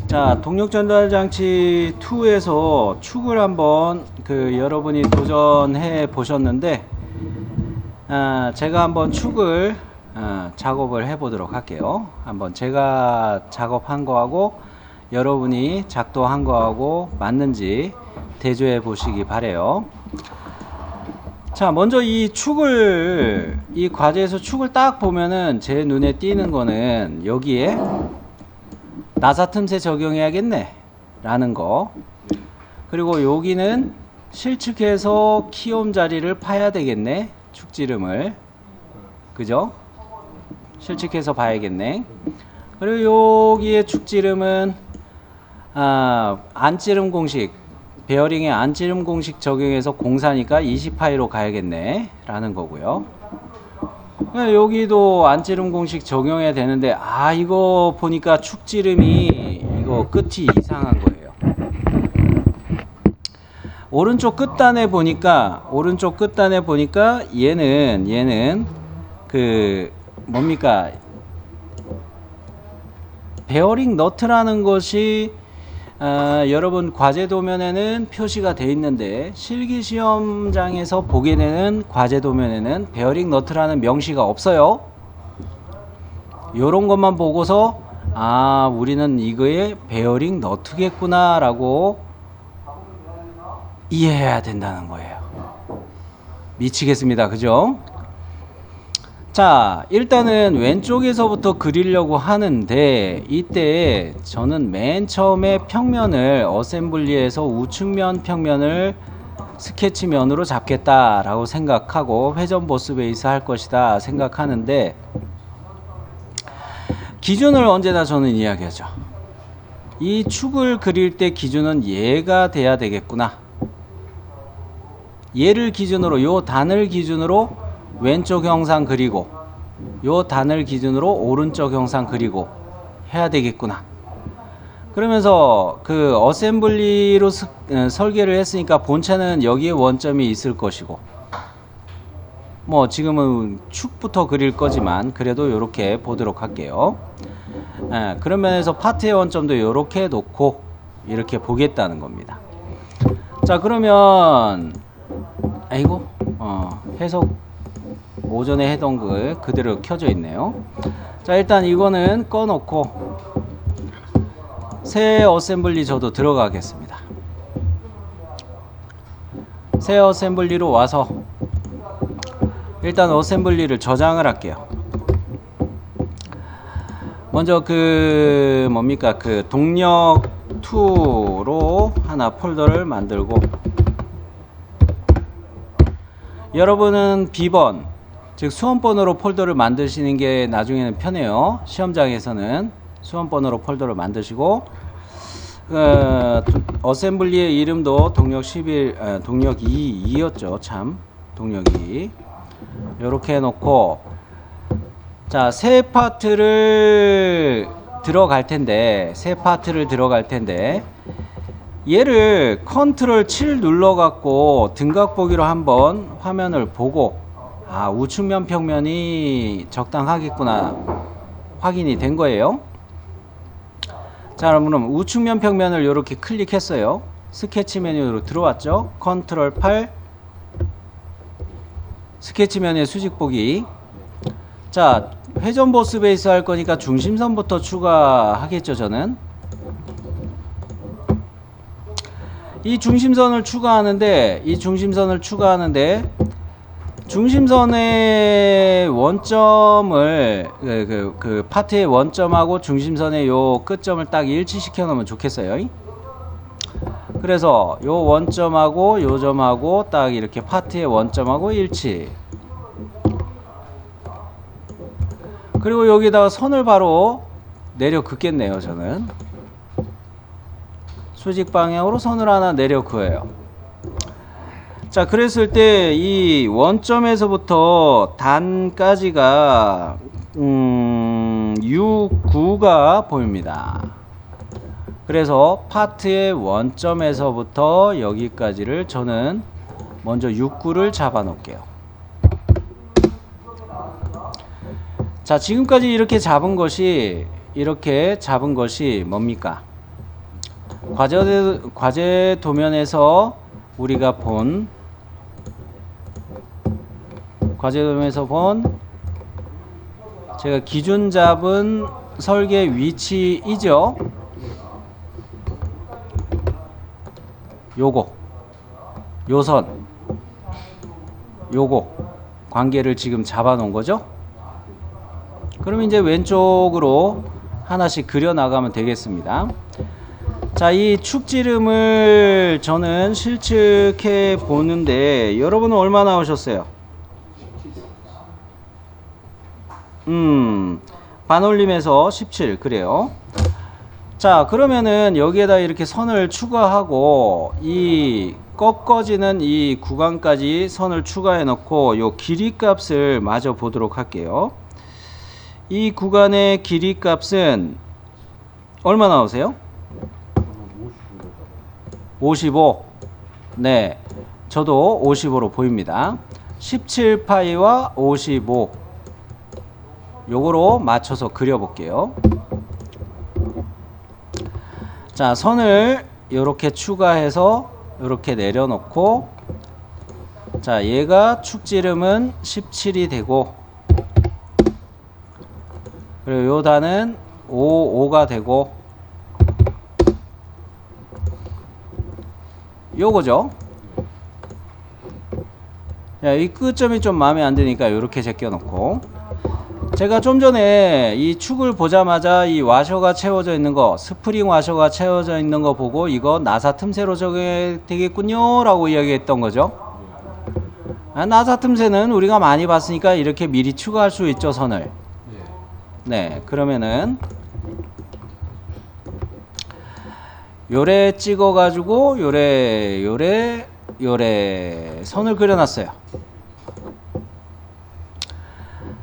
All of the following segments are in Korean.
자, 동력 전달 장치 2에서 축을 한번 여러분이 도전해 보셨는데, 제가 한번 축을 작업을 해 보도록 할게요. 한번 제가 작업한 거하고 여러분이 작도한 거하고 맞는지 대조해 보시기 바래요. 자, 먼저 이 과제에서 축을 딱 보면은 제 눈에 띄는 거는 여기에 나사 틈새 적용해야겠네 라는 거, 그리고 여기는 실측해서 키움 자리를 파야 되겠네, 축지름을. 그죠? 실측해서 봐야겠네. 그리고 여기에 축지름은 안찌름 공식, 베어링의 안찌름 공식 적용해서 공사니까 20파이로 가야겠네 라는 거고요. 여기도 안찌름 공식 적용해야 되는데, 이거 보니까 축지름이 이거 끝이 이상한 거예요. 오른쪽 끝단에 보니까 얘는 뭡니까, 베어링 너트라는 것이 여러분 과제 도면에는 표시가 되어 있는데, 실기시험장에서 보게 되는 과제 도면에는 베어링 너트라는 명시가 없어요. 요런 것만 보고서 우리는 이거에 베어링 너트겠구나 라고 이해해야 된다는 거예요. 미치겠습니다. 그죠? 자, 일단은 왼쪽에서부터 그리려고 하는데, 이때 저는 맨 처음에 평면을 어셈블리에서 우측면 평면을 스케치면으로 잡겠다라고 생각하고 회전 보스 베이스 할 것이다 생각하는데, 기준을 언제나 저는 이야기하죠. 이 축을 그릴 때 기준은 얘가 돼야 되겠구나. 얘를 기준으로, 요 단을 기준으로 왼쪽 형상 그리고 요 단을 기준으로 오른쪽 형상 그리고 해야 되겠구나. 그러면서 어셈블리로 설계를 했으니까 본체는 여기에 원점이 있을 것이고, 뭐 지금은 축부터 그릴 거지만 그래도 이렇게 보도록 할게요. 그런 면에서 파트의 원점도 이렇게 놓고 이렇게 보겠다는 겁니다. 자, 그러면 해석 오전에 해던 거 그대로 켜져 있네요. 자, 일단 이거는 꺼놓고 새 어셈블리 저도 들어가겠습니다. 새 어셈블리로 와서 일단 어셈블리를 저장을 할게요. 먼저 동력 2로 하나 폴더를 만들고, 여러분은 B번, 즉 수험번호로 폴더를 만드시는 게 나중에는 편해요. 시험장에서는 수험번호로 폴더를 만드시고, 어셈블리의 이름도 동력 11, 동력 2였죠. 참, 동력 2. 요렇게 해놓고, 자, 새 파트를 들어갈 텐데, 얘를 컨트롤 7 눌러갖고 등각 보기로 한번 화면을 보고, 우측면 평면이 적당하겠구나 확인이 된 거예요. 자, 그럼 우측면 평면을 이렇게 클릭했어요. 스케치 메뉴로 들어왔죠. 컨트롤 8 스케치 메뉴의 수직 보기. 자, 회전 보스 베이스 할 거니까 중심선부터 추가하겠죠. 저는 이 중심선을 추가하는데, 중심선의 원점을 파트의 원점하고 중심선의 요 끝점을 딱 일치시켜 놓으면 좋겠어요. 그래서 요 원점하고 요 점하고 딱 이렇게 파트의 원점하고 일치. 그리고 여기다가 선을 바로 내려 긋겠네요. 저는 수직 방향으로 선을 하나 내려 그어요. 자, 그랬을 때 이 원점에서부터 단까지가 U9가 보입니다. 그래서 파트의 원점에서부터 여기까지를 저는 먼저 U9를 잡아 놓을게요. 자, 지금까지 이렇게 잡은 것이 뭡니까? 과제 도면에서 우리가 본 제가 기준 잡은 설계 위치이죠. 요거 요선 요거 관계를 지금 잡아 놓은 거죠. 그럼 이제 왼쪽으로 하나씩 그려 나가면 되겠습니다. 자, 이 축지름을 저는 실측해 보는데 여러분은 얼마 나오셨어요? 반올림에서 17 그래요. 자, 그러면은 여기에다 이렇게 선을 추가하고 이 꺾어지는 이 구간까지 선을 추가해 놓고 요 길이 값을 마저 보도록 할게요. 이 구간의 길이 값은 얼마 나오세요? 55. 네, 저도 55로 보입니다. 17파이와 55 요거로 맞춰서 그려볼게요. 자, 선을 이렇게 추가해서 이렇게 내려놓고, 자, 얘가 축지름은 17이 되고, 그리고 요 단은 5가 되고, 요거죠. 자, 이 끝점이 좀 마음에 안 드니까 이렇게 제껴놓고, 제가 좀 전에 이 축을 보자마자 이 와셔가 채워져 있는 거, 스프링 와셔가 채워져 있는 거 보고 이거 나사 틈새로 적용이 되겠군요 라고 이야기했던 거죠. 나사 틈새는 우리가 많이 봤으니까 이렇게 미리 추가할 수 있죠, 선을. 네, 그러면은 요래 찍어 가지고 요래 선을 그려놨어요.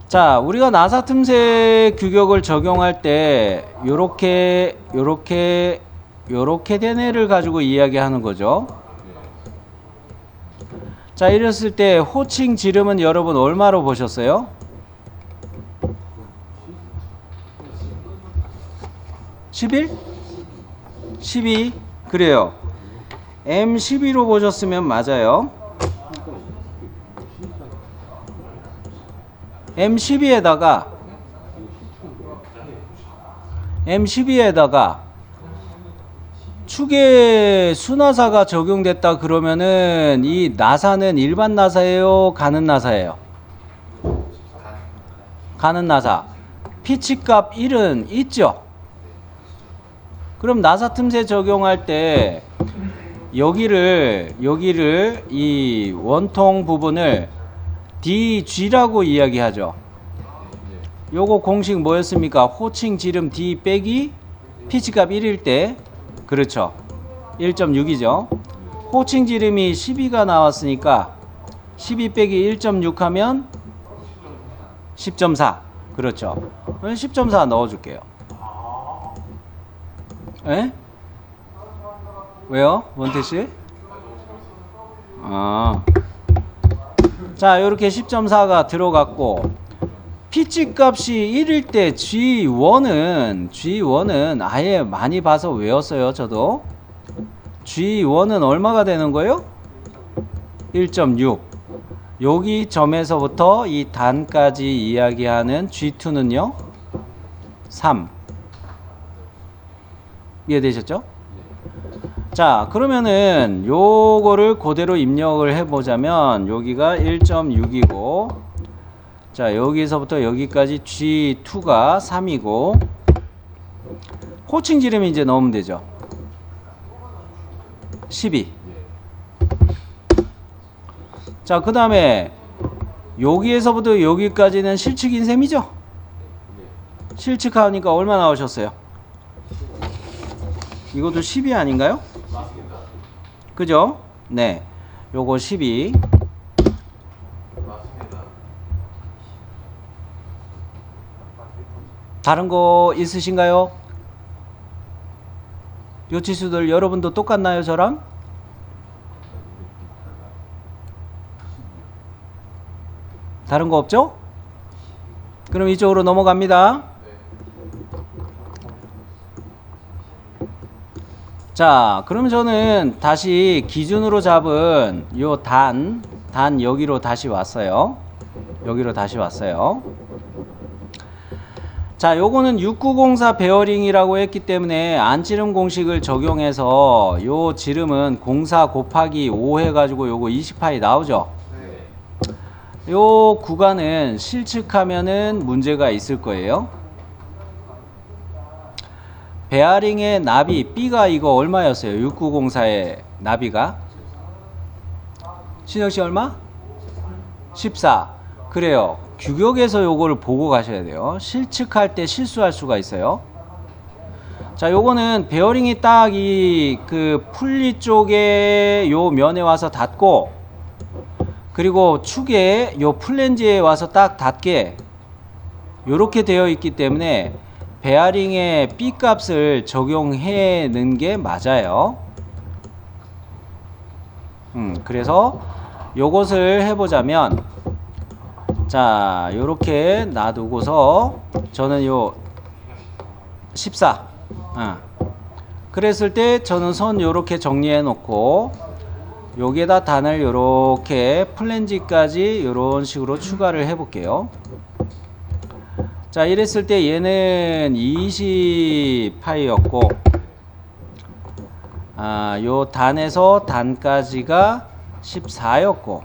자, 우리가 나사 틈새 규격을 적용할 때 요렇게 된 애를 가지고 이야기하는 거죠. 자, 이랬을 때 호칭 지름은 여러분 얼마로 보셨어요? 11? 12? 그래요. M12로 보셨으면 맞아요. M12에다가 축에 수나사가 적용됐다 그러면은 이 나사는 일반 나사예요? 가는 나사예요? 가는 나사. 피치값 1은 있죠? 그럼 나사 틈새 적용할 때 여기를 이 원통 부분을 DG라고 이야기하죠. 요거 공식 뭐였습니까? 호칭 지름 D 빼기 피치값 1일 때, 그렇죠, 1.6이죠. 호칭 지름이 12가 나왔으니까 12 빼기 1.6 하면 10.4. 그렇죠. 10.4 넣어줄게요. 에? 왜요? 원태씨? 자, 요렇게 10.4가 들어갔고, 피치 값이 1일 때 G1은 아예 많이 봐서 외웠어요. 저도 G1은 얼마가 되는 거예요? 1.6. 여기 점에서부터 이 단까지 이야기하는 G2는요 3. 이해되셨죠? 자, 그러면은 요거를 그대로 입력을 해보자면 여기가 1.6이고, 자, 여기서부터 여기까지 G2가 3이고, 호칭 지름이 이제 넣으면 되죠. 12. 자, 그 다음에 여기에서부터 여기까지는 실측인 셈이죠? 실측하니까 얼마 나오셨어요? 이것도 12 아닌가요? 그죠? 네, 요거 12. 다른 거 있으신가요? 요 지수들 여러분도 똑같나요, 저랑? 다른 거 없죠? 그럼 이쪽으로 넘어갑니다. 자, 그럼 저는 다시 기준으로 잡은 요 단 여기로 다시 왔어요. 여기로 다시 왔어요. 자, 요거는 6904 베어링이라고 했기 때문에 안지름 공식을 적용해서 요 지름은 04 곱하기 5 해가지고 요거 20파이 나오죠. 요 구간은 실측하면은 문제가 있을 거예요. 베어링의 나비 B가 이거 얼마였어요? 6904의 나비가 신혁씨 얼마? 14. 그래요. 규격에서 요거를 보고 가셔야 돼요. 실측할 때 실수할 수가 있어요. 자, 요거는 베어링이 딱 이 그 풀리 쪽에 요 면에 와서 닿고, 그리고 축에 요 플랜지에 와서 딱 닿게 요렇게 되어 있기 때문에 베어링의 B 값을 적용해 넣은 게 맞아요. 그래서 요것을 해보자면, 자, 요렇게 놔두고서 저는 요 14. 그랬을 때 저는 선 요렇게 정리해 놓고 여기에다 단을 요렇게 플랜지까지 요런 식으로 추가를 해 볼게요. 자, 이랬을 때 얘는 20파이였고, 요 단에서 단까지가 14였고,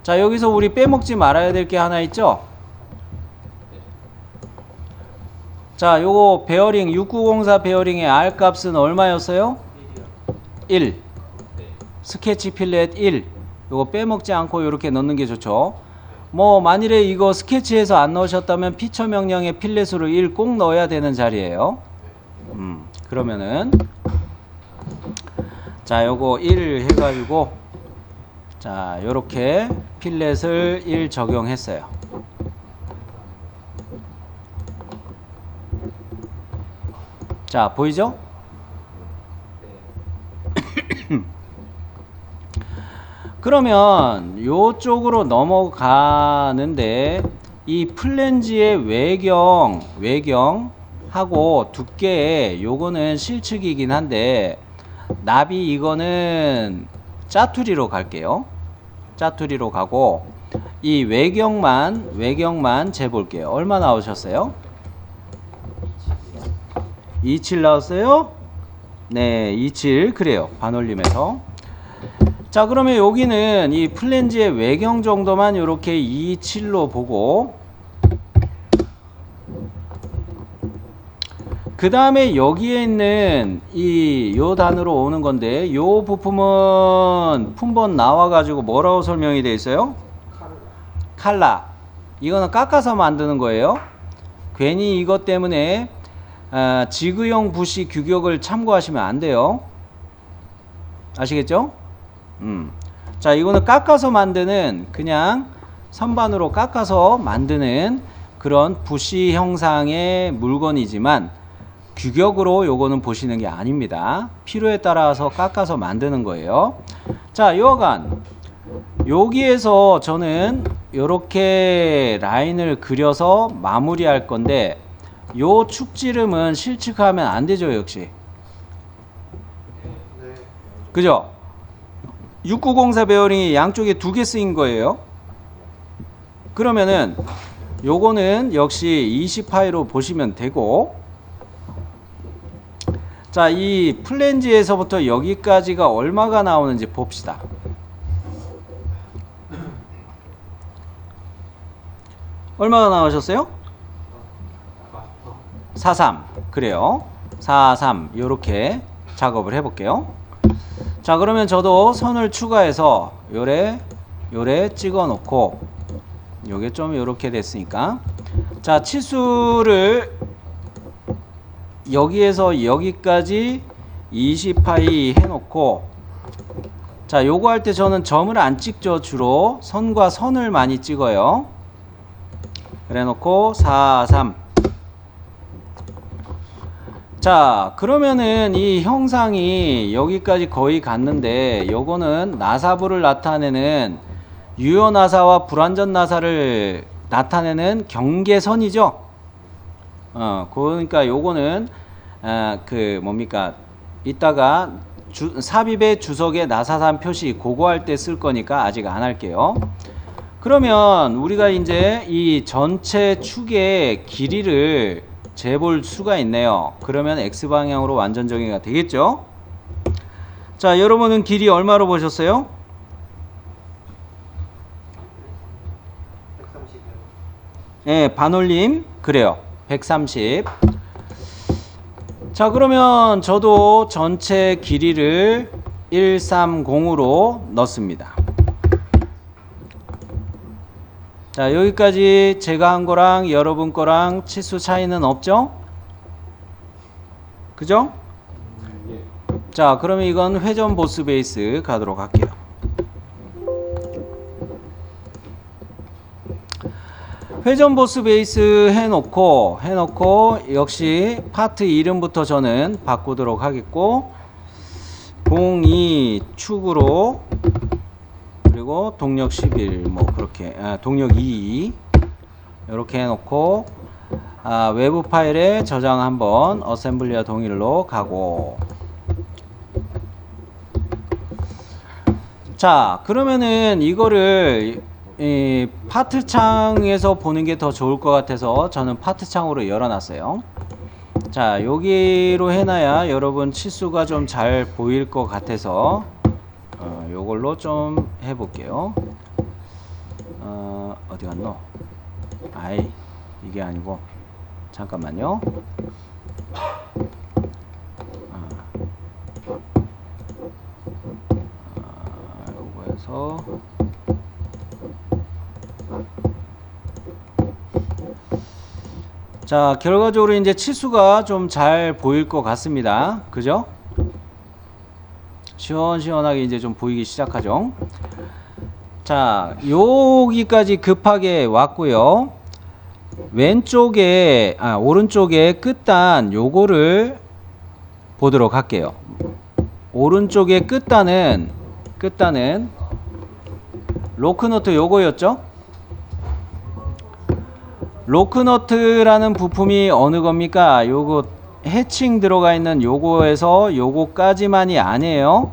자, 여기서 우리 빼먹지 말아야 될 게 하나 있죠? 자, 요거 베어링 6904 베어링의 R 값은 얼마였어요? 1. 스케치 필렛 1. 요거 빼먹지 않고 이렇게 넣는 게 좋죠. 뭐 만일에 이거 스케치해서 안 넣으셨다면 피처 명령에 필렛으로 1 꼭 넣어야 되는 자리예요. 그러면은 자, 요거 1 해가지고, 자, 요렇게 필렛을 1 적용했어요. 자, 보이죠? 그러면 요쪽으로 넘어가는데 이 플랜지의 외경하고 두께 요거는 실측이긴 한데, 나비 이거는 짜투리로 갈게요. 짜투리로 가고 이 외경만 재볼게요. 얼마 나오셨어요? 27 나왔어요? 네, 27. 그래요. 반올림에서. 자, 그러면 여기는 이 플랜지의 외경 정도만 이렇게 27로 보고, 그 다음에 여기에 있는 요 단으로 오는 건데, 요 부품은 품번 나와가지고 뭐라고 설명이 되어 있어요? 칼라. 이거는 깎아서 만드는 거예요. 괜히 이것 때문에 지그형 부시 규격을 참고하시면 안 돼요. 아시겠죠? 자, 이거는 깎아서 만드는, 그냥 선반으로 깎아서 만드는 그런 부시 형상의 물건이지만 규격으로 요거는 보시는 게 아닙니다. 필요에 따라서 깎아서 만드는 거예요. 자, 여하간 여기에서 저는 요렇게 라인을 그려서 마무리할 건데, 요 축지름은 실측하면 안 되죠, 역시. 그죠? 6904 베어링이 양쪽에 2개 쓰인 거예요. 그러면은 요거는 역시 20파이로 보시면 되고, 자, 이 플랜지에서부터 여기까지가 얼마가 나오는지 봅시다. 얼마가 나오셨어요? 43. 그래요. 43. 요렇게 작업을 해 볼게요. 자, 그러면 저도 선을 추가해서 요래 찍어 놓고, 요게 좀 요렇게 됐으니까, 자, 치수를 여기에서 여기까지 20파이 해 놓고, 자, 요거 할 때 저는 점을 안 찍죠. 주로 선과 선을 많이 찍어요. 그래 놓고 43. 자, 그러면은 이 형상이 여기까지 거의 갔는데, 요거는 나사부를 나타내는, 유효 나사와 불완전 나사를 나타내는 경계선이죠. 그러니까 요거는 그 뭡니까 이따가 삽입의 주석에 나사산 표시 그거 할 때 쓸 거니까 아직 안 할게요. 그러면 우리가 이제 이 전체 축의 길이를 재볼 수가 있네요. 그러면 x방향으로 완전 정의가 되겠죠. 자, 여러분은 길이 얼마로 보셨어요? 130이요. 예, 반올림 그래요. 130. 자, 그러면 저도 전체 길이를 130으로 넣습니다. 자, 여기까지 제가 한 거랑 여러분 거랑 치수 차이는 없죠? 그죠? 자, 그러면 이건 회전 보스 베이스 가도록 할게요. 회전 보스 베이스 해놓고 역시 파트 이름부터 저는 바꾸도록 하겠고 02 축으로 그리고 동력 11 뭐 그렇게 동력 2 이렇게 해놓고 외부 파일에 저장 한번 어셈블리와 동일로 가고 자 그러면은 이거를 이 파트 창에서 보는 게 더 좋을 것 같아서 저는 파트 창으로 열어놨어요. 자 여기로 해놔야 여러분 치수가 좀 잘 보일 것 같아서 요걸로 좀 해볼게요. 어디 갔노? 아이 이게 아니고 잠깐만요. 요거에서 자 결과적으로 이제 치수가 좀 잘 보일 것 같습니다. 그죠? 시원시원하게 이제 좀 보이기 시작하죠. 자 여기까지 급하게 왔고요. 왼쪽에 오른쪽에 끝단 요거를 보도록 할게요. 오른쪽에 끝단은 로크너트 요거였죠? 로크너트라는 부품이 어느 겁니까? 요거 해칭 들어가 있는 요거에서 요거까지만이 아니에요.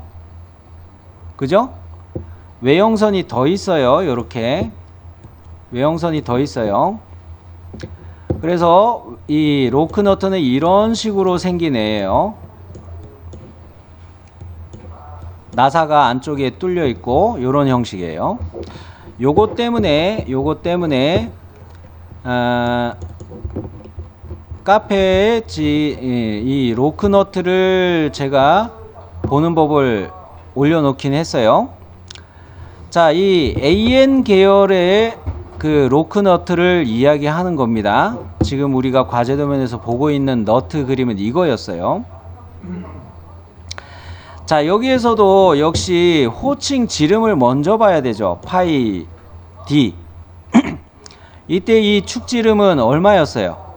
그죠? 외형선이 더 있어요. 요렇게 외형선이 더 있어요. 그래서 이 로크너트는 이런 식으로 생긴 애예요. 나사가 안쪽에 뚫려 있고 요런 형식이에요. 요거 때문에 카페에 이 로크너트를 제가 보는 법을 올려놓긴 했어요. 자, 이 AN 계열의 그 로크너트를 이야기하는 겁니다. 지금 우리가 과제 도면에서 보고 있는 너트 그림은 이거였어요. 자, 여기에서도 역시 호칭 지름을 먼저 봐야 되죠. 파이 D. 이때 이 축지름은 얼마였어요?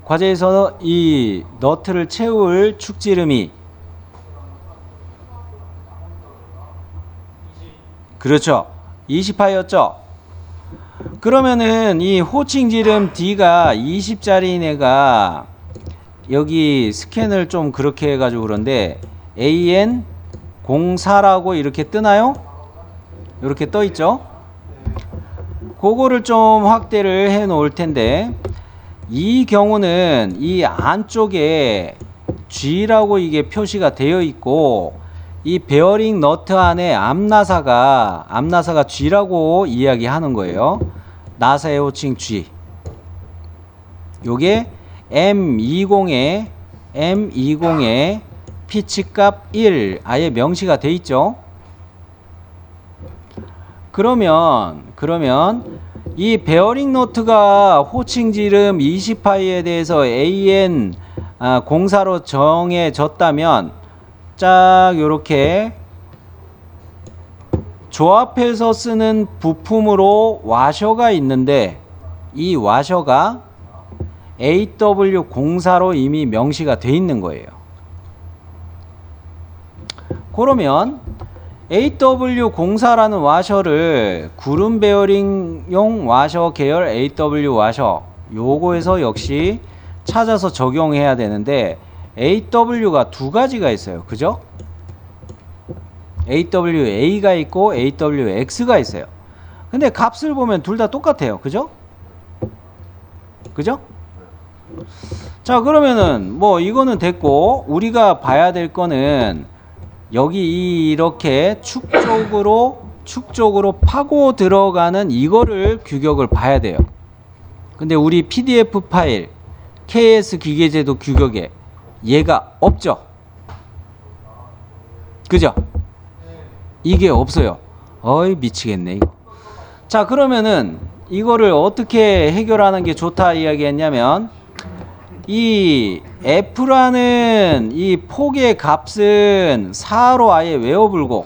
과제에서 이 너트를 채울 축지름이 그렇죠. 20파였죠. 그러면은 이 호칭 지름 D가 20짜리인 애가 여기 스캔을 좀 그렇게 해가지고 그런데 AN 04라고 이렇게 뜨나요? 이렇게 떠 있죠. 그거를 좀 확대를 해 놓을 텐데 이 경우는 이 안쪽에 G라고 이게 표시가 되어 있고 이 베어링 너트 안에 앞나사가 G라고 이야기하는 거예요. 나사의 호칭 G. 요게 M20에 피치값 1 아예 명시가 돼 있죠. 그러면 이 베어링 너트가 호칭 지름 20파이에 대해서 AN 04로 정해졌다면 짝 요렇게 조합해서 쓰는 부품으로 와셔가 있는데 이 와셔가 AW04로 이미 명시가 돼 있는 거예요. 그러면 AW04라는 와셔를 구름 베어링용 와셔 계열 AW 와셔 요거에서 역시 찾아서 적용해야 되는데 AW가 두 가지가 있어요. 그죠? AWA가 있고 AWX가 있어요. 근데 값을 보면 둘 다 똑같아요. 그죠? 그죠? 자, 그러면은 뭐 이거는 됐고, 우리가 봐야 될 거는 여기 이렇게 축 쪽으로 파고 들어가는 이거를 규격을 봐야 돼요. 근데 우리 PDF 파일 KS 기계제도 규격에 얘가 없죠? 그죠? 이게 없어요. 어이 미치겠네 이거. 자, 그러면은 이거를 어떻게 해결하는 게 좋다 이야기했냐면, 이 F라는 이 폭의 값은 4로 아예 외워불고,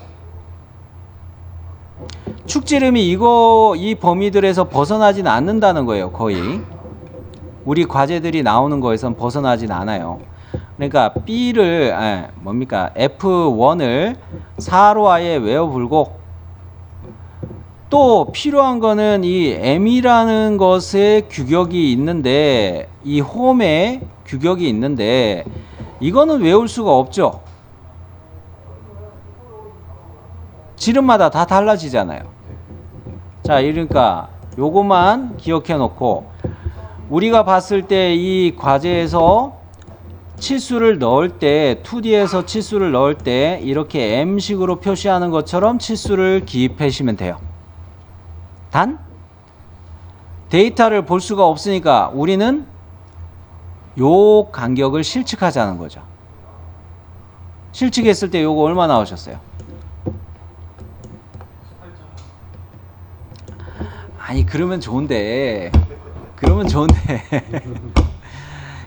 축지름이 이 범위들에서 벗어나진 않는다는 거예요. 거의 우리 과제들이 나오는 거에선 벗어나진 않아요. 그러니까 F1을 4로 아예 외워불고, 또 필요한 거는 이 M이라는 것의 규격이 있는데, 이 홈의 규격이 있는데, 이거는 외울 수가 없죠. 지름마다 다 달라지잖아요. 자, 그러니까 요것만 기억해 놓고, 우리가 봤을 때 이 과제에서 치수를 넣을 때, 2D에서 치수를 넣을 때 이렇게 M식으로 표시하는 것처럼 치수를 기입하시면 돼요. 단 데이터를 볼 수가 없으니까 우리는 요 간격을 실측하자는 거죠. 실측했을 때 요거 얼마 나오셨어요? 아니 그러면 좋은데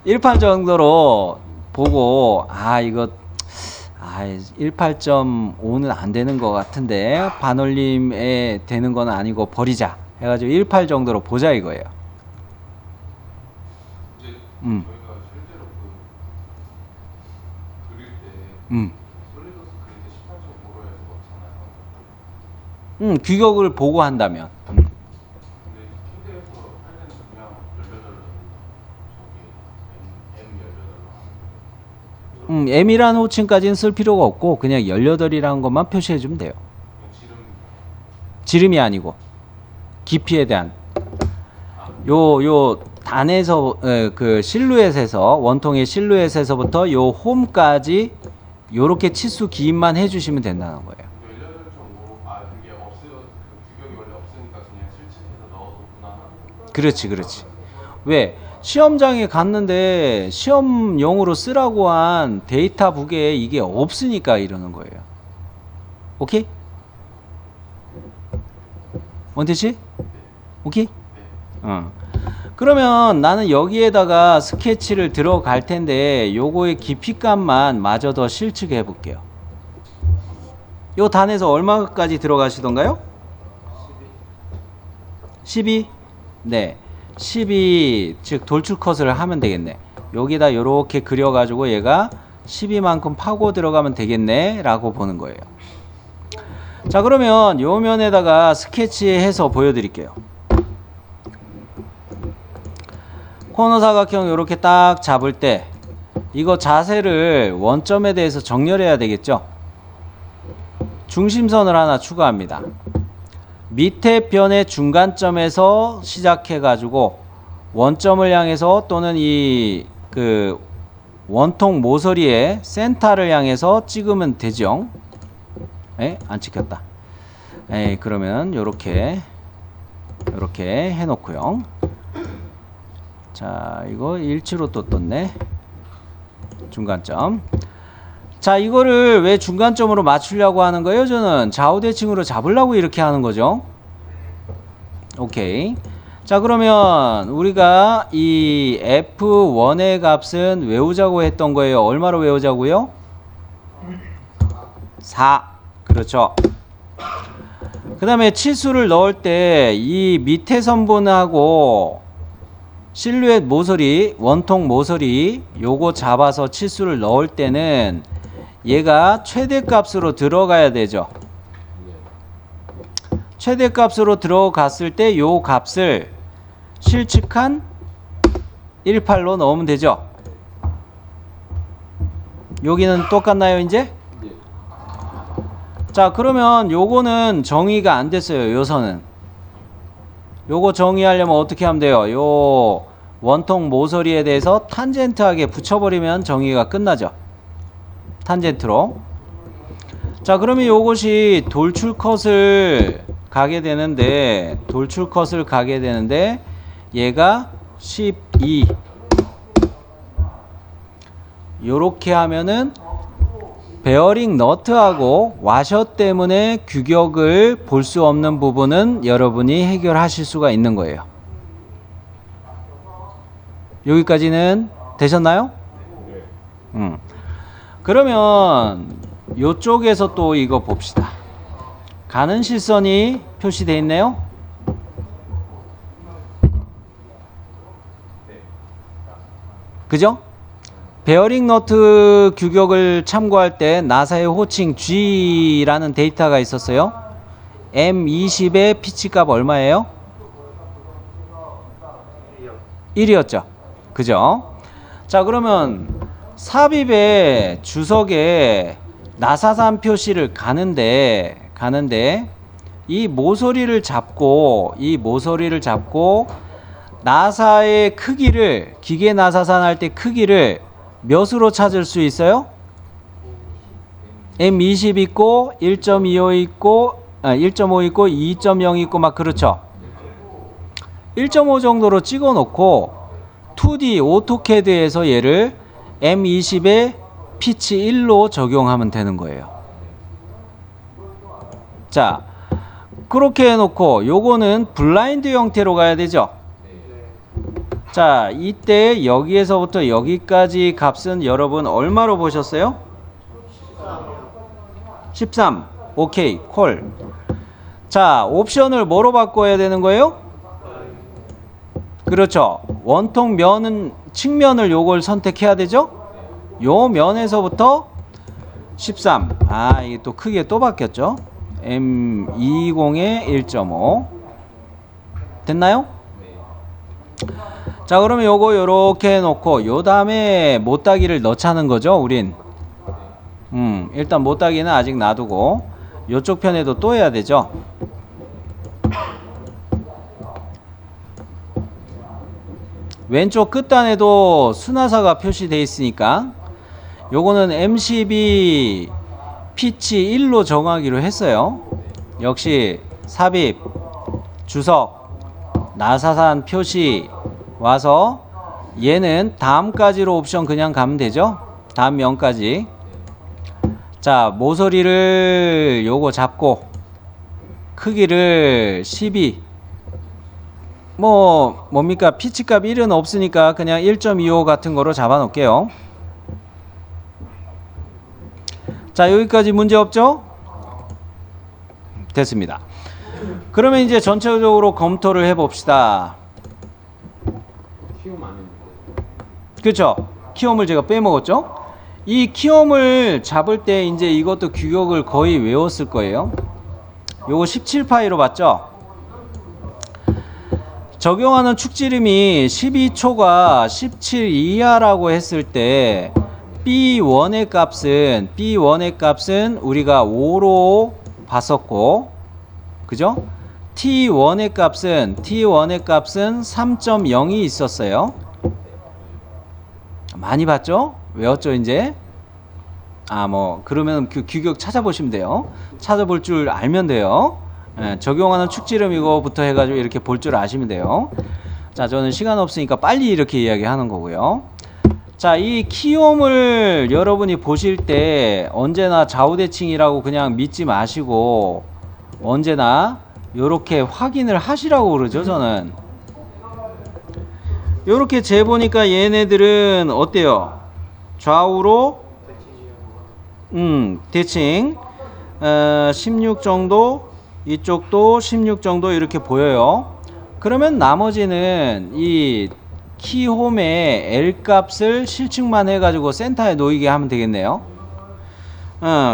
18 정도로 보고, 이거 18.5는 안 되는 것 같은데 반올림에 되는 건 아니고 버리자 해가지고 18 정도로 보자 이거예요. 이제 저희가 실제로 그릴 때 솔리더스 그릴 때 18.5로 해서 넣잖아요. 규격을 보고 한다면. 근데 KD에서 할 때는 그냥 18로 저기 M 18로 M이라는 호칭까지는 쓸 필요가 없고 그냥 18이라는 것만 표시해 주면 돼요. 지름이 아니고 깊이에 대한 요 단에서 그 실루엣에서, 원통의 실루엣에서부터 요 홈까지 요렇게 치수 기입만 해주시면 된다는 거예요. 18.5 그게 없어요. 그 규격이 원래 없으니까 그냥 실측해서 넣어뒀구나. 그렇지. 왜? 시험장에 갔는데 시험용으로 쓰라고 한 데이터북에 이게 없으니까 이러는 거예요. 오케이? 원태씨? 오케이? 그러면 나는 여기에다가 스케치를 들어갈 텐데 요거의 깊이값만 마저 더 실측해 볼게요. 요 단에서 얼마까지 들어가시던가요? 12? 네. 12, 즉 돌출 컷을 하면 되겠네. 여기다 요렇게 그려가지고 얘가 12만큼 파고 들어가면 되겠네 라고 보는 거예요. 자, 그러면 요 면에다가 스케치해서 보여드릴게요. 코너 사각형 요렇게 딱 잡을 때 이거 자세를 원점에 대해서 정렬해야 되겠죠. 중심선을 하나 추가합니다. 밑에 편의 중간점에서 시작해 가지고 원점을 향해서, 또는 이 그 원통 모서리의 센터를 향해서 찍으면 되죠. 안 찍혔다. 그러면 요렇게 해 놓고요. 자, 이거 일치로 또 떴네. 중간점. 자, 이거를 왜 중간점으로 맞추려고 하는 거예요? 저는 좌우대칭으로 잡으려고 이렇게 하는 거죠. 오케이. 자, 그러면 우리가 이 F1의 값은 외우자고 했던 거예요. 얼마로 외우자고요? 4. 그렇죠. 그 다음에 치수를 넣을 때 이 밑에 선분하고 실루엣 모서리, 원통 모서리 요거 잡아서 치수를 넣을 때는 얘가 최대값으로 들어가야 되죠. 최대값으로 들어갔을 때 요 값을 실측한 18로 넣으면 되죠. 여기는 똑같나요 이제? 네. 자, 그러면 요거는 정의가 안 됐어요. 요 선은. 요거 정의하려면 어떻게 하면 돼요? 요 원통 모서리에 대해서 탄젠트하게 붙여버리면 정의가 끝나죠. 탄젠트로. 자, 그러면 요것이 돌출컷을 가게 되는데 얘가 12 요렇게 하면은 베어링 너트하고 와셔 때문에 규격을 볼 수 없는 부분은 여러분이 해결하실 수가 있는 거예요. 여기까지는 되셨나요? 그러면 요쪽에서 또 이거 봅시다. 가는 실선이 표시되어 있네요. 그죠? 베어링 너트 규격을 참고할 때 나사의 호칭 G라는 데이터가 있었어요. M20의 피치값 얼마예요? 1이었죠. 그죠? 자, 그러면 삽입의 주석에 나사산 표시를 가는데 이 모서리를 잡고 나사의 크기를 기계 나사산 할 때 크기를 몇으로 찾을 수 있어요? M20 있고 1.25 있고 1.5 있고 2.0 있고 막 그렇죠. 1.5 정도로 찍어 놓고 2D 오토캐드에서 얘를 M20에 피치 1로 적용하면 되는 거예요. 자, 그렇게 해놓고 요거는 블라인드 형태로 가야 되죠. 자, 이때 여기에서부터 여기까지 값은 여러분 얼마로 보셨어요? 13. 오케이, 콜. 자, 옵션을 뭐로 바꿔야 되는 거예요? 그렇죠. 원통 면은 측면을 요걸 선택해야 되죠? 요 면에서부터 13. 아, 이게 또 크게 또 바뀌었죠? M20에 1.5. 됐나요? 자, 그러면 요거 요렇게 해놓고 요 다음에 못따기를 넣자는 거죠, 우린. 일단 못따기는 아직 놔두고 요쪽 편에도 또 해야 되죠. 왼쪽 끝단에도 수나사가 표시되어 있으니까 요거는 M12 피치 1로 정하기로 했어요. 역시 삽입, 주석, 나사산 표시 와서 얘는 다음까지로 옵션 그냥 가면 되죠. 다음 면까지. 자, 모서리를 요거 잡고 크기를 12 뭡니까? 피치값 1은 없으니까 그냥 1.25 같은 거로 잡아 놓을게요. 자, 여기까지 문제 없죠? 됐습니다. 그러면 이제 전체적으로 검토를 해 봅시다. 키움 아닙니까? 그렇죠? 키움을 제가 빼먹었죠? 이 키움을 잡을 때 이제 이것도 규격을 거의 외웠을 거예요. 요거 17파이로 봤죠? 적용하는 축지름이 12초가 17 이하라고 했을 때 B1의 값은 우리가 5로 봤었고, 그죠? T1의 값은 3.0이 있었어요. 많이 봤죠? 외웠죠, 이제? 그러면 그 규격 찾아보시면 돼요. 찾아볼 줄 알면 돼요. 적용하는 축지름 이거부터 해가지고 이렇게 볼 줄 아시면 돼요. 자, 저는 시간 없으니까 빨리 이렇게 이야기하는 거고요. 자, 이 키움을 여러분이 보실 때 언제나 좌우대칭이라고 그냥 믿지 마시고 언제나 요렇게 확인을 하시라고 그러죠, 저는. 요렇게 재보니까 얘네들은 어때요? 좌우로 대칭 16 정도, 이쪽도 16 정도 이렇게 보여요. 그러면 나머지는 이 키홈의 L 값을 실측만 해가지고 센터에 놓이게 하면 되겠네요.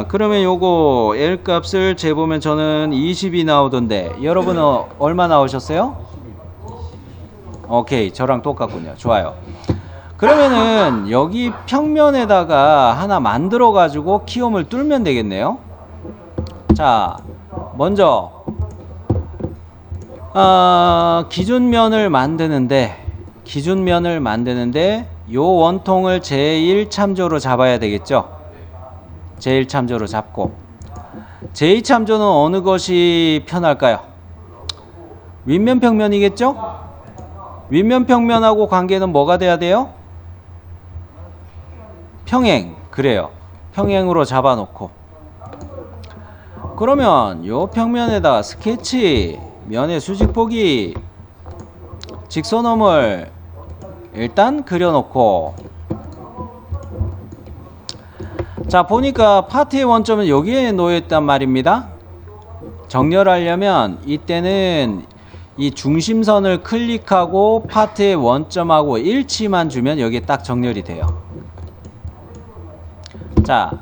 그러면 요거 L 값을 재보면 저는 20이 나오던데 여러분은 얼마 나오셨어요? 오케이, 저랑 똑같군요. 좋아요. 그러면은 여기 평면에다가 하나 만들어 가지고 키움을 뚫면 되겠네요. 자, 먼저 기준면을 만드는데 요 원통을 제1참조로 잡아야 되겠죠. 제1참조로 잡고, 제2참조는 어느 것이 편할까요? 윗면 평면이겠죠? 윗면 평면하고 관계는 뭐가 돼야 돼요? 평행. 그래요. 평행으로 잡아놓고, 그러면 요 평면에다가 스케치, 면의 수직 보기, 직선홈을 일단 그려놓고, 자, 보니까 파트의 원점은 여기에 놓여있단 말입니다. 정렬하려면 이때는 이 중심선을 클릭하고 파트의 원점하고 일치만 주면 여기에 딱 정렬이 돼요. 자,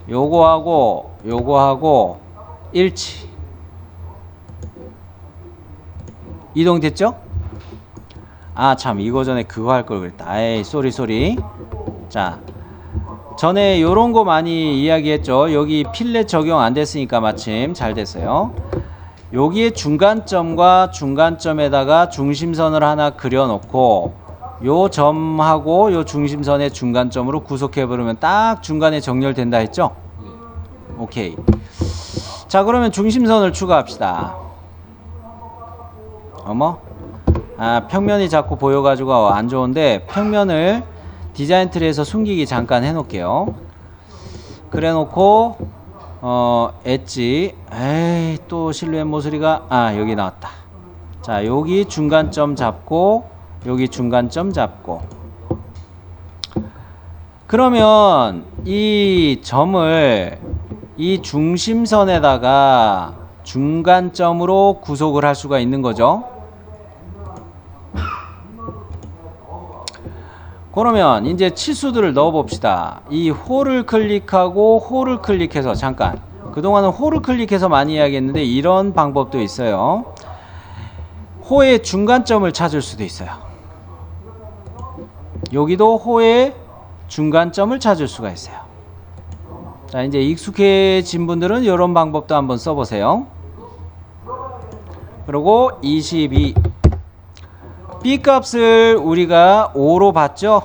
요거하고 일치. 이동됐죠? 아, 참, 이거 전에 그거 할 걸 그랬다. 에이, 쏘리. 자, 전에 요런 거 많이 이야기했죠. 여기 필렛 적용 안 됐으니까 마침 잘 됐어요. 여기에 중간점과 중간점에다가 중심선을 하나 그려놓고, 요 점하고 요 중심선의 중간점으로 구속해버리면 딱 중간에 정렬된다 했죠? 오케이. 자, 그러면 중심선을 추가합시다. 어머? 평면이 자꾸 보여가지고 안 좋은데, 평면을 디자인 트리에서 숨기기 잠깐 해놓을게요. 그래 놓고, 엣지, 에이, 또 실루엣 모서리가, 여기 나왔다. 자, 여기 중간점 잡고, 여기 중간점 잡고. 그러면 이 점을 이 중심선에다가 중간점으로 구속을 할 수가 있는 거죠. 그러면 이제 치수들을 넣어 봅시다. 이 홀을 클릭하고 홀을 클릭해서, 잠깐, 그동안은 홀을 클릭해서 많이 이야기했는데 이런 방법도 있어요. 호의 중간점을 찾을 수도 있어요. 여기도 호의 중간점을 찾을 수가 있어요. 자, 이제 익숙해진 분들은 이런 방법도 한번 써보세요. 그리고 22, B 값을 우리가 5로 봤죠?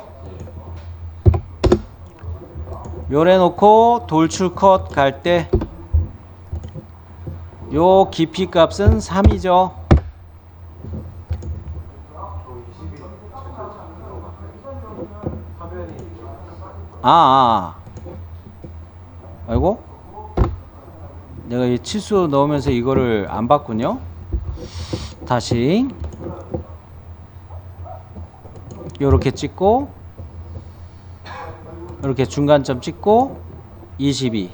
요래 놓고 돌출 컷 갈 때 요 깊이 값은 3이죠. 아이고, 내가 이 치수 넣으면서 이거를 안 봤군요. 다시 요렇게 찍고, 이렇게 중간점 찍고 22.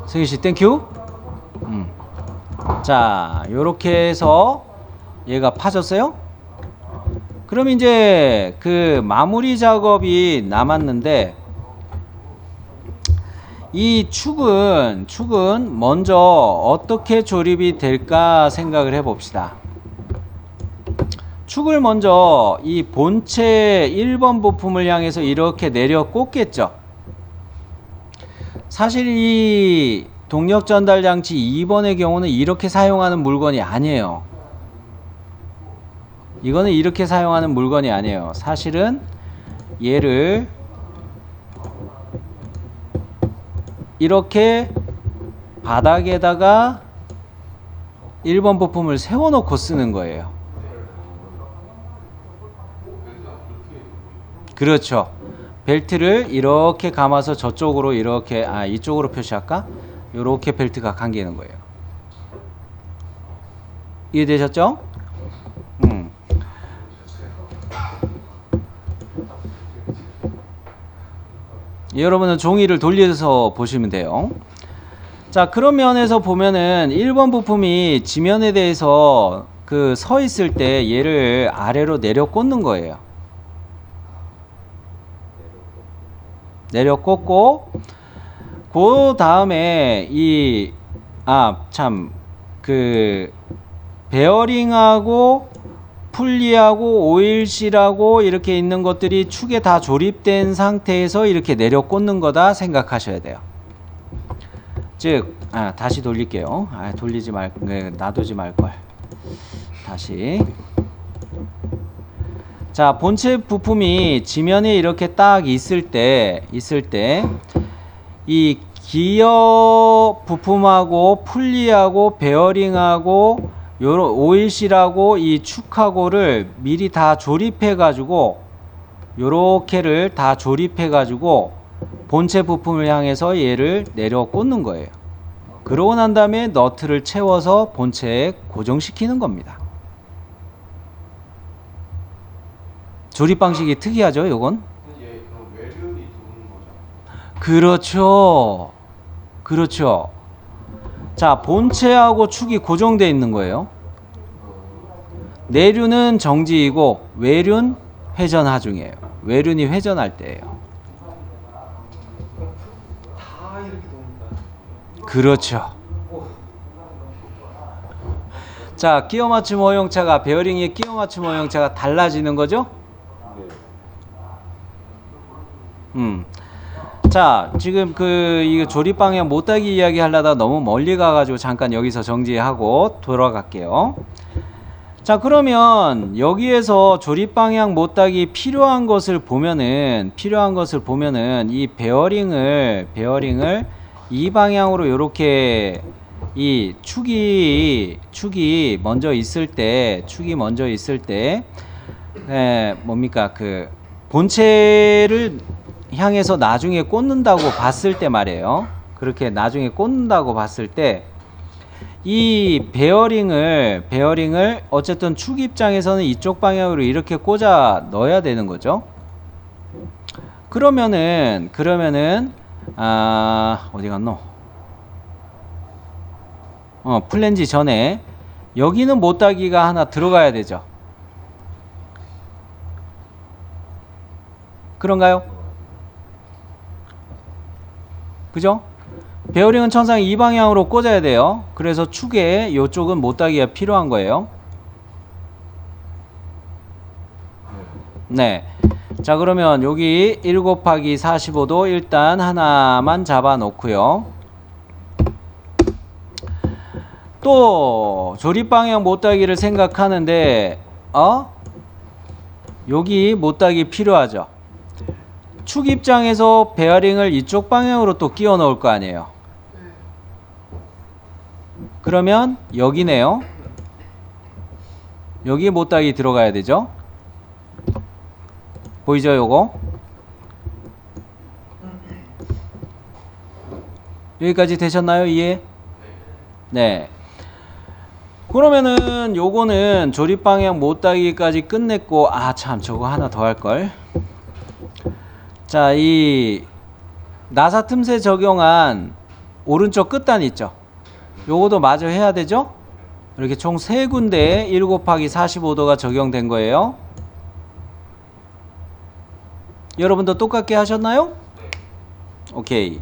승희씨 땡큐. 자, 요렇게 해서 얘가 파졌어요. 그럼 이제 그 마무리 작업이 남았는데, 이 축은 먼저 어떻게 조립이 될까 생각을 해 봅시다. 축을 먼저 이 본체 1번 부품을 향해서 이렇게 내려 꽂겠죠. 사실 이 동력 전달 장치 2번의 경우는 이렇게 사용하는 물건이 아니에요. 이거는 이렇게 사용하는 물건이 아니에요. 사실은 얘를 이렇게 바닥에다가 1번 부품을 세워놓고 쓰는 거예요. 그렇죠. 벨트를 이렇게 감아서 저쪽으로 이렇게, 이쪽으로 표시할까? 이렇게 벨트가 감기는 거예요. 이해되셨죠? 여러분은 종이를 돌려서 보시면 돼요. 자, 그런 면에서 보면은 1번 부품이 지면에 대해서 그 서 있을 때 얘를 아래로 내려 꽂는 거예요. 내려 꽂고, 그 다음에 베어링하고 풀리하고 오일실하고 이렇게 있는 것들이 축에 다 조립된 상태에서 이렇게 내려 꽂는 거다 생각하셔야 돼요. 즉, 다시 돌릴게요. 돌리지 놔두지 말걸. 다시. 자, 본체 부품이 지면에 이렇게 딱 있을 때, 이 기어 부품하고 풀리하고 베어링하고 요런 오일실하고 이 축하고를 미리 다 조립해 가지고 요렇게를 다 조립해 가지고 본체 부품을 향해서 얘를 내려 꽂는 거예요. 그러고 난 다음에 너트를 채워서 본체에 고정시키는 겁니다. 조립 방식이 특이하죠, 요건? 얘 그럼 외륜이 도는 거죠? 그렇죠. 그렇죠. 자, 본체하고 축이 고정되어 있는 거예요. 내륜은 정지이고 외륜 회전 하중이에요. 외륜이 회전할 때예요. 다 이렇게 도니까. 그렇죠. 자, 끼워 맞춤 허용차가 베어링의 끼워 맞춤 허용차가 달라지는 거죠? 자, 지금 이거 조립 방향 못따기 이야기 하려다 너무 멀리 가가지고 잠깐 여기서 정지하고 돌아갈게요. 자, 그러면 여기에서 조립 방향 못따기 필요한 것을 보면은 이 베어링을 이 방향으로 이렇게 이 축이 먼저 있을 때 뭡니까 그 본체를 향해서 나중에 꽂는다고 봤을 때 말이에요. 그렇게 나중에 꽂는다고 봤을 때 이 베어링을 어쨌든 축 입장에서는 이쪽 방향으로 이렇게 꽂아 넣어야 되는 거죠. 그러면은 어디 갔노? 플랜지 전에 여기는 못따기가 하나 들어가야 되죠. 그런가요? 그죠? 베어링은 천상 이 방향으로 꽂아야 돼요. 그래서 축에 이쪽은 못따기가 필요한 거예요. 네. 자, 그러면 여기 1 곱하기 45도 일단 하나만 잡아 놓고요. 또 조립 방향 못따기를 생각하는데 여기 못따기 필요하죠. 축 입장에서 베어링을 이쪽 방향으로 또 끼워 넣을 거 아니에요. 그러면 여기네요. 여기에 못따기 들어가야 되죠. 보이죠, 요거? 여기까지 되셨나요, 이해? 네. 그러면은 요거는 조립 방향 못따기까지 끝냈고, 참 저거 하나 더 할걸. 자, 이 나사 틈새 적용한 오른쪽 끝단 있죠. 요거도 마저 해야 되죠. 이렇게 총 3군데에 1 곱하기 45도가 적용된 거예요. 여러분도 똑같게 하셨나요? 오케이.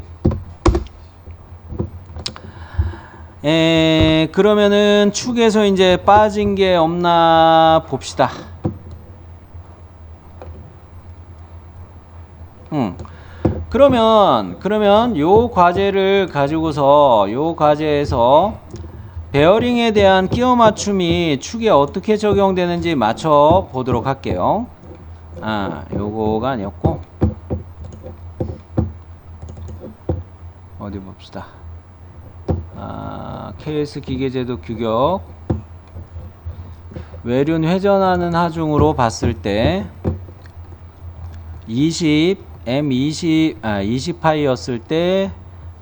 그러면은 축에서 이제 빠진 게 없나 봅시다. 그러면 요 과제를 가지고서 요 과제에서 베어링에 대한 끼워 맞춤이 축에 어떻게 적용되는지 맞춰 보도록 할게요. 요거가 아니었고 어디 봅시다. KS 기계제도 규격 외륜 회전하는 하중으로 봤을 때 20파이였을 때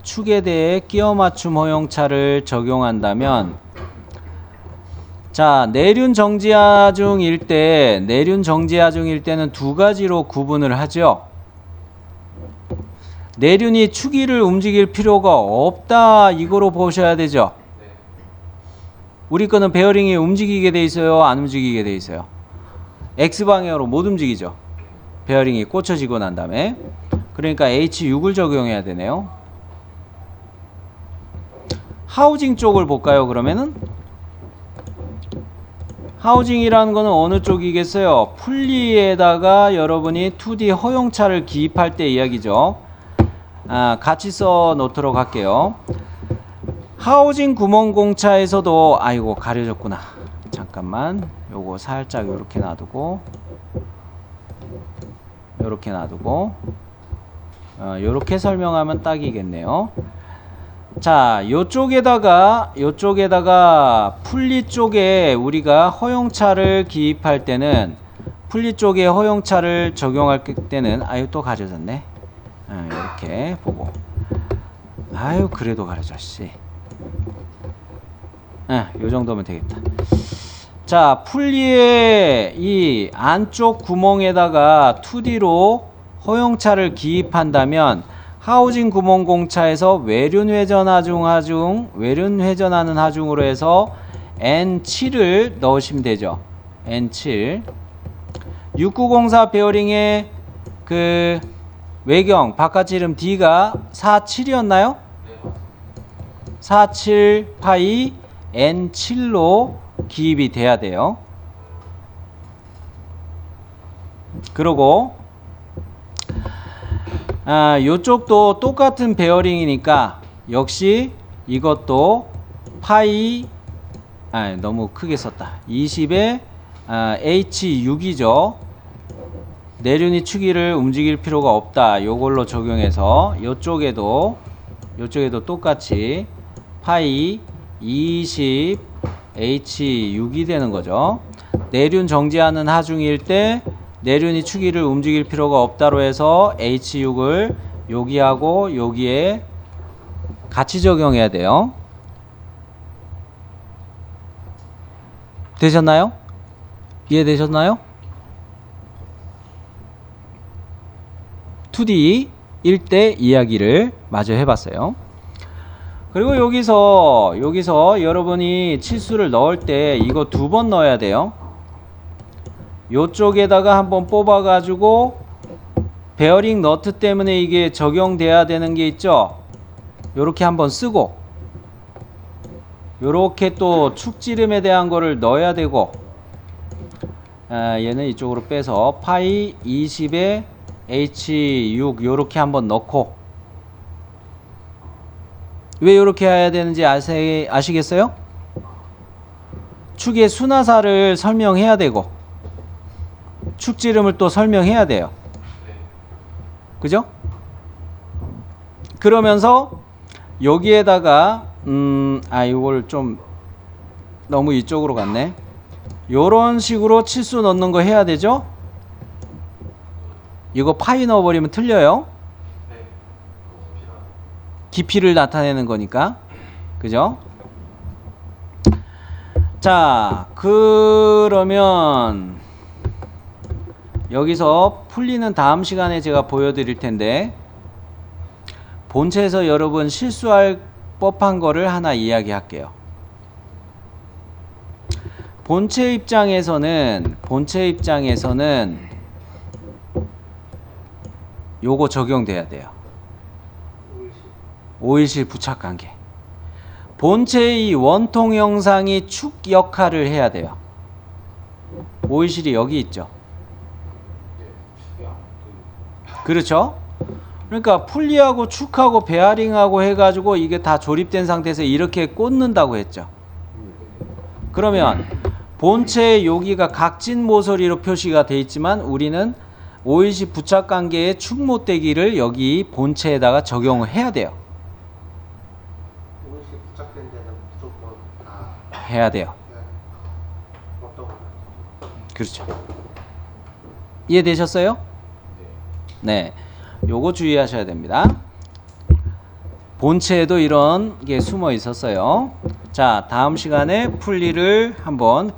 축에 대해 끼워 맞춤 허용차를 적용한다면, 자, 내륜 정지 하중일 때는 두 가지로 구분을 하죠. 내륜이 축위를 움직일 필요가 없다, 이거로 보셔야 되죠. 우리 거는 베어링이 움직이게 돼 있어요, 안 움직이게 돼 있어요? X방향으로 못 움직이죠. 베어링이 꽂혀지고 난 다음에. 그러니까 H6을 적용해야 되네요. 하우징 쪽을 볼까요, 그러면은? 하우징이라는 거는 어느 쪽이겠어요? 풀리에다가 여러분이 2D 허용차를 기입할 때 이야기죠. 같이 써 놓도록 할게요. 하우징 구멍공차에서도 아이고 가려졌구나. 잠깐만 요거 살짝 요렇게 놔두고 요렇게 놔두고 요렇게 설명하면 딱이겠네요. 자, 요쪽에다가 풀리 쪽에 우리가 허용차를 기입할 때는 풀리 쪽에 허용차를 적용할 때는 아유 또 가려졌네. 이렇게 보고 아유 그래도 가려져 씨. 요 정도면 되겠다. 자, 풀리의 이 안쪽 구멍에다가 2D로 허용차를 기입한다면 하우징 구멍공차에서 외륜 회전하는 하중으로 해서 N7을 넣으시면 되죠. N7. 6904 베어링의 그 외경 바깥 이름 D가 47이었나요? 47 파이 N7로 기입이 돼야 돼요. 그리고 요쪽도 똑같은 베어링이니까 역시 이것도 파이 너무 크게 썼다. 20에 H6이죠. 내륜이 축이를 움직일 필요가 없다. 요걸로 적용해서 요쪽에도 똑같이 파이 20 H6이 되는 거죠. 내륜 정지하는 하중일 때 내륜이 축이를 움직일 필요가 없다로 해서 H6을 여기하고 여기에 같이 적용해야 돼요. 되셨나요? 이해되셨나요? 2D 1대 이야기를 마저 해봤어요. 그리고 여기서 여러분이 치수를 넣을 때 이거 2번 넣어야 돼요. 요쪽에다가 한번 뽑아 가지고 베어링 너트 때문에 이게 적용돼야 되는 게 있죠. 요렇게 한번 쓰고 요렇게 또 축지름에 대한 거를 넣어야 되고 얘는 이쪽으로 빼서 파이 20에 H6 요렇게 한번 넣고 왜 요렇게 해야 되는지 아시겠어요? 축의 순하사를 설명해야 되고 축지름을 또 설명해야 돼요. 그죠? 그러면서 여기에다가 이걸 좀 너무 이쪽으로 갔네. 요런 식으로 치수 넣는 거 해야 되죠? 이거 파이 넣어버리면 틀려요. 깊이를 나타내는 거니까. 그죠? 자, 그러면 여기서 풀리는 다음 시간에 제가 보여드릴 텐데 본체에서 여러분 실수할 법한 거를 하나 이야기할게요. 본체 입장에서는 요거 적용돼야 돼요. 오일실 부착관계. 본체의 이 원통 형상이 축 역할을 해야 돼요. 오일실이 여기 있죠. 그렇죠? 그러니까 풀리하고 축하고 베어링하고 해가지고 이게 다 조립된 상태에서 이렇게 꽂는다고 했죠. 그러면 본체 여기가 각진 모서리로 표시가 돼 있지만 우리는 오일실 부착 관계의 축 못대기를 여기 본체에다가 적용을 해야 돼요. 오일실 부착된 데는 무조건 다 해야 돼요. 어떤 거? 그렇죠. 이해되셨어요? 네. 요거 주의하셔야 됩니다. 본체에도 이런 게 숨어 있었어요. 자, 다음 시간에 풀리를 한번